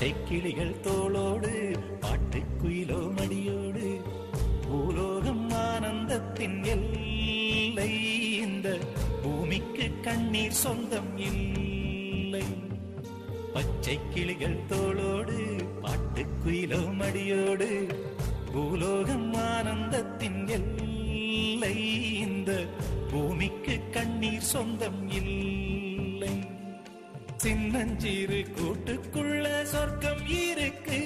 பச்சை கிளிகள் தோளோடு பாட்டுக்குயிலோ மடியோடு பூலோகம் ஆனந்தத்தின் எல்லை. இந்த பூமிக்கு கண்ணீர் சொந்தம் இல்லை. பச்சை கிளிகள் தோளோடு பாட்டுக்குயிலோ மடியோடு பூலோகம் ஆனந்தத்தின் எல்லை. இந்த பூமிக்கு கண்ணீர் சொந்தம் இல்லை. சின்னஞ்சீரு கூட்டுக்குள்ள சொர்க்கம் இருக்கு.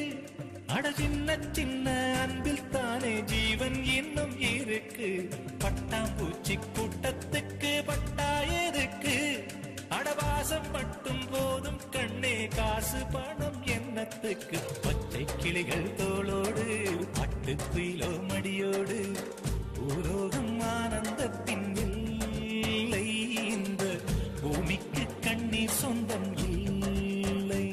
அட சின்ன சின்ன அன்பில் தானே ஜீவன் இன்னும் இருக்கு. பட்டாம்பூச்சி கூட்டத்துக்கு பட்டா எதுக்கு? அடவாசம் மட்டும் போதும் கண்ணே, காசு பணம் என்னத்துக்கு? பச்சை கிளிகள் தோளோடு பாட்டுக்குயிலோ மடியோடு பூலோகம் ஆனந்தத்தின் இல்லை. இந்த பூமிக்கு கண்ணீர் சொந்தம் இல்லை.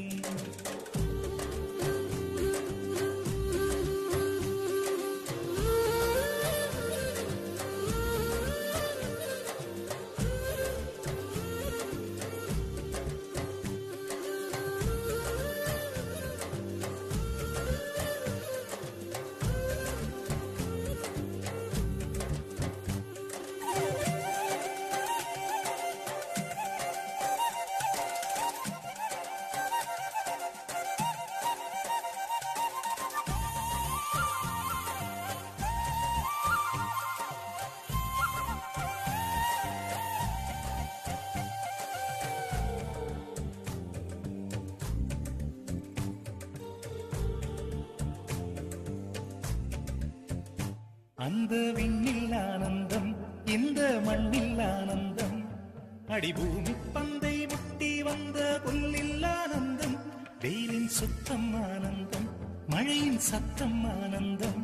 அந்த விண்ணில் ஆனந்தம், இந்த மண்ணில் ஆனந்தம். அடிபூமி பந்தை முட்டி வந்த புல்லில் ஆனந்தம். வெயிலின் சுத்தம் ஆனந்தம், மழையின் சத்தம் ஆனந்தம்.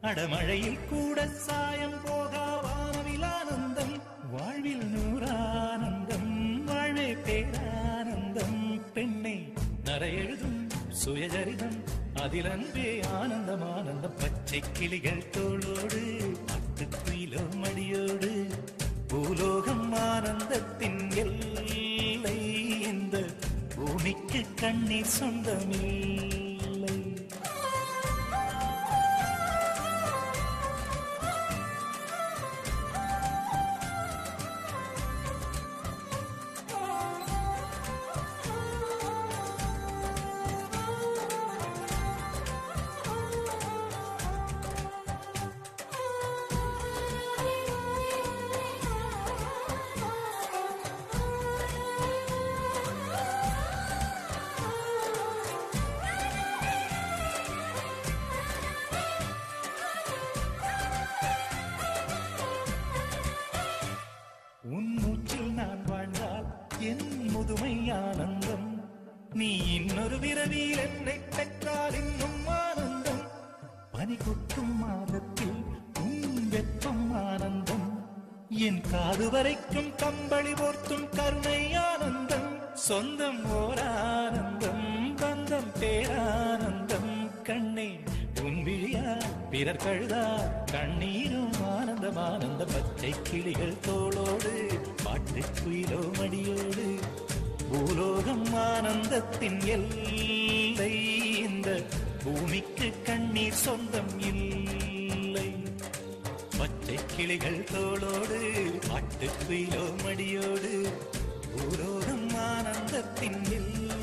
அடமழையில் கூட சாயம் போகா வானவில் ஆனந்தம். வாழ்வில் நூறானந்தம், வாழ்வே பேரானந்தம். பெண்ணை நரையெழுதும் சுயசரிதம், அதில் அன்பே ஆனந்தம் ஆனந்தம். பச்சை கிளிகள் தோளோடு பாட்டுக்குயிலோ மடியோடு பூலோகம் ஆனந்தத்தின் எல்லை. இந்த பூமிக்கு கண்ணீர் சொந்தமில்லை. உன் மூச்சில் நான் வாழ்ந்தால் என் முதுமை ஆனந்தம். நீ இன்னொரு விரவியில் என்னை பெற்றால் இன்னும் ஆனந்தம். பனி கொட்டும் மாதத்தில் உன் வெப்பம் ஆனந்தம். என் காது வரைக்கும் கம்பளி போர்த்தும் கருணை ஆனந்தம். சொந்தம் ஓர் ஆனந்தம், பந்தம் பேரானந்தம். கண்ணே உன் விழியா பிறர் கழுதா கண்ணீரும் ஆனந்தம் ஆனந்த. பச்சை கிளிகள் தோளோடு பாட்டுக்குயிலோ மடியோடு பூலோகம் ஆனந்தத்தின் எல்லை. இந்த பூமிக்கு கண்ணீர் சொந்தம் இல்லை. பச்சை கிளிகள் தோளோடு பாட்டுக்குயிலோ மடியோடு பூலோகம் ஆனந்தத்தின் எல்லை.